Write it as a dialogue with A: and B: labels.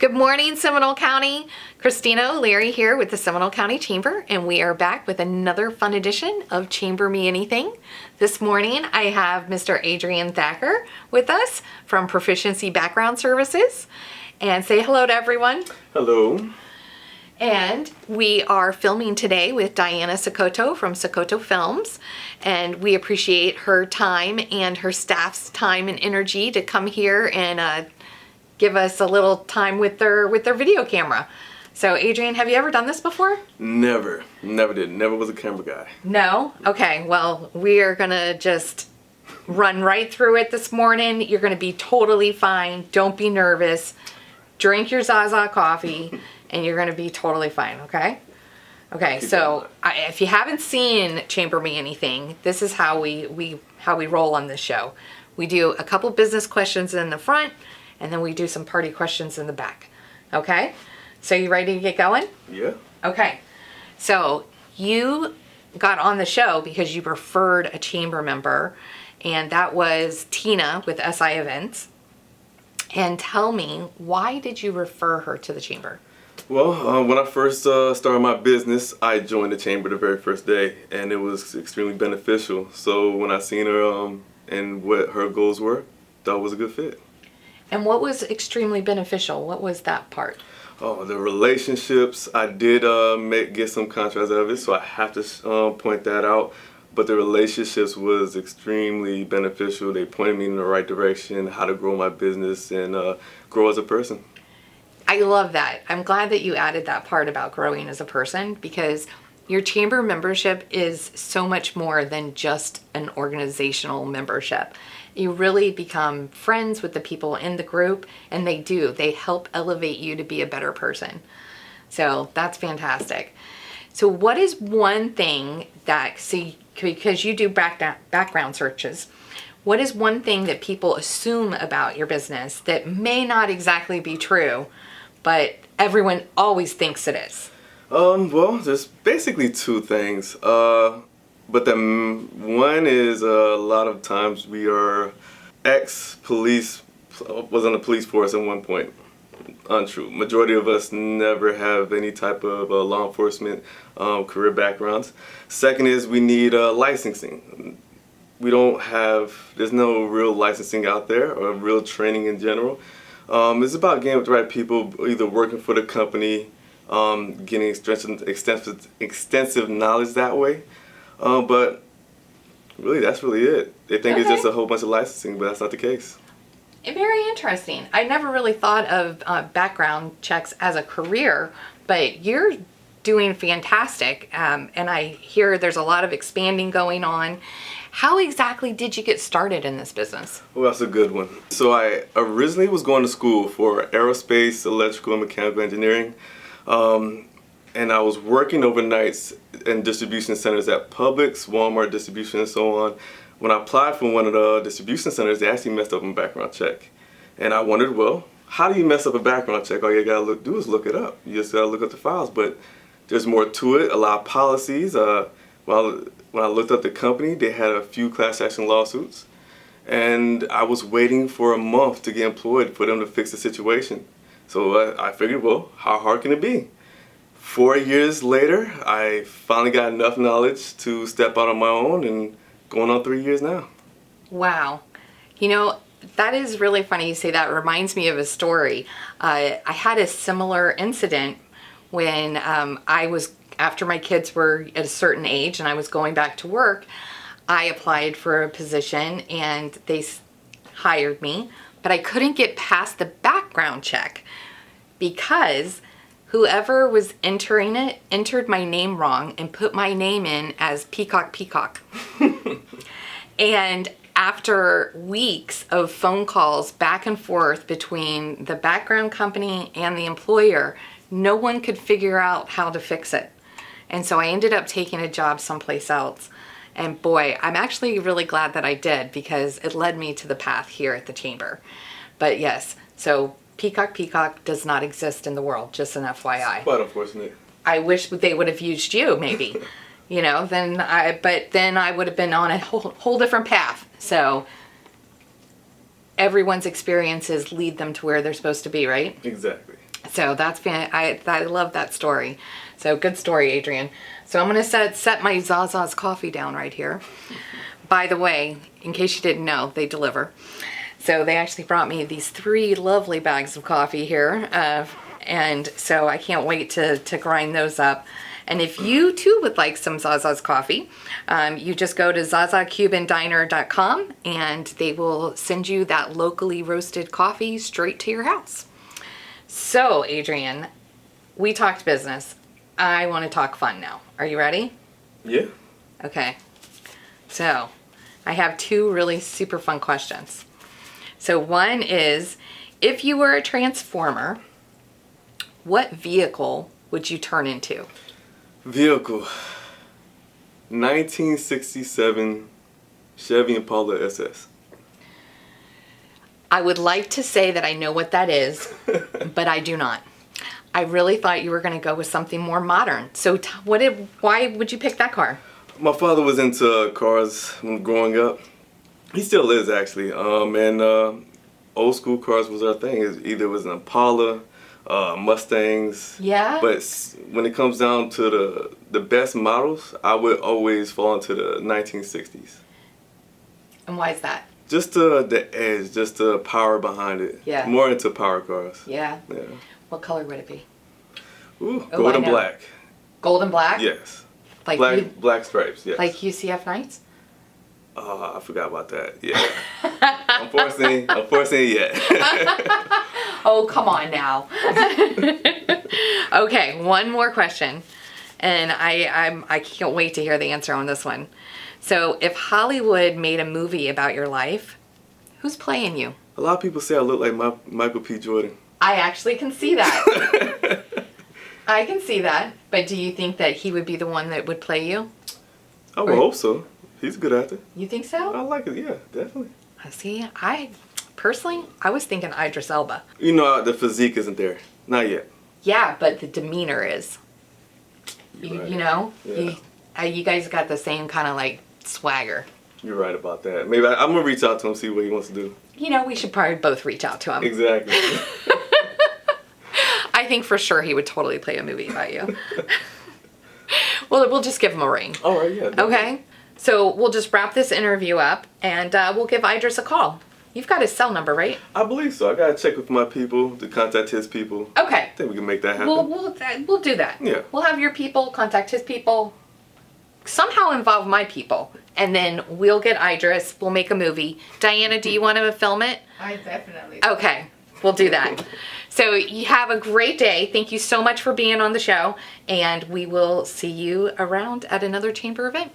A: Good morning, Seminole County. Christina O'Leary here with the Seminole County Chamber, and we are back with another fun edition of Chamber Me Anything. This morning I have Mr. Adrian Thacker with us from Proficiency Background Services. And say hello to everyone.
B: Hello.
A: And we are filming today with Diana Sacoto from Sacoto Films, and we appreciate her time and her staff's time and energy to come here and give us a little time with their video camera. So Adrian, have you ever done this before?
B: Never did. Never was a camera guy.
A: No? Okay, well, we are gonna just run right through it this morning. You're gonna be totally fine. Don't be nervous. Drink your Zaza coffee and you're gonna be totally fine, okay? Okay, so if you haven't seen Chamber Me Anything, this is how we roll on this show. We do a couple business questions in the front, and then we do some party questions in the back. Okay? So you ready to get going?
B: Yeah.
A: Okay. So you got on the show because you referred a chamber member, and that was Tina with SI Events. And tell me, why did you refer her to the chamber?
B: Well, when I first started my business, I joined the chamber the very first day, and it was extremely beneficial. So when I seen her and what her goals were, thought it was a good fit.
A: And what was extremely beneficial? What was that part?
B: Oh, the relationships. I did get some contracts out of it, so I have to point that out. But the relationships was extremely beneficial. They pointed me in the right direction, how to grow my business and grow as a person.
A: I love that. I'm glad that you added that part about growing as a person, because your chamber membership is so much more than just an organizational membership. You really become friends with the people in the group, and they help elevate you to be a better person. So that's fantastic. So what is one thing that, because you do background searches, what is one thing that people assume about your business that may not exactly be true, but everyone always thinks it is?
B: Well, there's basically two things. But the one is a lot of times we are ex-police, was on the police force at one point. Untrue. Majority of us never have any type of law enforcement career backgrounds. Second is we need licensing. There's no real licensing out there or real training in general. It's about getting with the right people, either working for the company, getting extensive knowledge that way. But really, that's really it. They think it's just a whole bunch of licensing, but that's not the case.
A: Very interesting. I never really thought of background checks as a career, but you're doing fantastic. And I hear there's a lot of expanding going on. How exactly did you get started in this business?
B: Well, that's a good one. So I originally was going to school for aerospace, electrical, and mechanical engineering. And I was working overnights in distribution centers at Publix, Walmart distribution, and so on. When I applied for one of the distribution centers, they actually messed up my background check. And I wondered, well, how do you mess up a background check? All you gotta do is look it up. You just gotta look up the files. But there's more to it, a lot of policies. When I looked up the company, they had a few class action lawsuits. And I was waiting for a month to get employed for them to fix the situation. So I figured, well, how hard can it be? 4 years later, I finally got enough knowledge to step out on my own, and going on 3 years now. Wow.
A: You know, that is really funny you say that. It reminds me of a story. I had a similar incident when after my kids were at a certain age and I was going back to work. I applied for a position and they hired me, but I couldn't get past the background check because whoever was entering it entered my name wrong and put my name in as Peacock. And after weeks of phone calls back and forth between the background company and the employer, no one could figure out how to fix it. And so I ended up taking a job someplace else. And boy, I'm actually really glad that I did, because it led me to the path here at the chamber. But yes, so Peacock does not exist in the world, just an FYI.
B: It's quite unfortunate.
A: I wish they would have used you, maybe. But then I would have been on a whole different path. So everyone's experiences lead them to where they're supposed to be, right?
B: Exactly.
A: So that's I love that story. So good story, Adrian. So I'm gonna set my Zaza's coffee down right here. By the way, in case you didn't know, they deliver. So they actually brought me these 3 lovely bags of coffee here, and so I can't wait to grind those up. And if you too would like some Zaza's coffee, you just go to zazacubandiner.com and they will send you that locally roasted coffee straight to your house. So, Adrian, we talked business. I want to talk fun now. Are you ready?
B: Yeah.
A: Okay. So, I have 2 really super fun questions. So, one is, if you were a transformer, what vehicle would you turn into?
B: Vehicle. 1967 Chevy Impala SS.
A: I would like to say that I know what that is, but I do not. I really thought you were going to go with something more modern. So why would you pick that car?
B: My father was into cars when growing up. He still is, actually. And old school cars was our thing. Either it was an Impala, Mustangs.
A: Yeah.
B: But when it comes down to the best models, I would always fall into the 1960s.
A: And why is that?
B: Just the edge, just the power behind it.
A: Yeah.
B: More into power cars.
A: Yeah.
B: Yeah.
A: What color would it be?
B: Ooh,
A: Oh,
B: gold
A: I
B: and
A: know.
B: black.
A: Gold and black?
B: Yes.
A: Like
B: Black stripes, yes.
A: like UCF Knights?
B: I forgot about that. Yeah. Unfortunately, yeah.
A: Oh, come on now. Okay, one more question. And I can't wait to hear the answer on this one. So, if Hollywood made a movie about your life, who's playing you?
B: A lot of people say I look like Michael P. Jordan.
A: I actually can see that. I can see that. But do you think that he would be the one that would play you?
B: I would hope so. He's a good actor.
A: You think so?
B: I like it, yeah, definitely.
A: See, I was thinking Idris Elba.
B: You know, the physique isn't there. Not yet.
A: Yeah, but the demeanor is.
B: You're right.
A: You know?
B: Yeah.
A: You guys got the same kind of like swagger.
B: You're right about that. Maybe I'm going to reach out to him, see what he wants to do.
A: You know, we should probably both reach out to him.
B: Exactly.
A: I think for sure he would totally play a movie about you. Well, we'll just give him a ring.
B: All right, yeah. Definitely.
A: Okay? So we'll just wrap this interview up and we'll give Idris a call. You've got his cell number, right?
B: I believe so. I got to check with my people to contact his people.
A: Okay.
B: I think we can make that happen.
A: We'll do that.
B: Yeah.
A: We'll have your people contact his people, somehow involve my people, and then we'll get Idris. We'll make a movie. Diana, do you want to film it?
C: I definitely.
A: Okay, we'll do that. So you have a great day. Thank you so much for being on the show, and we will see you around at another chamber event.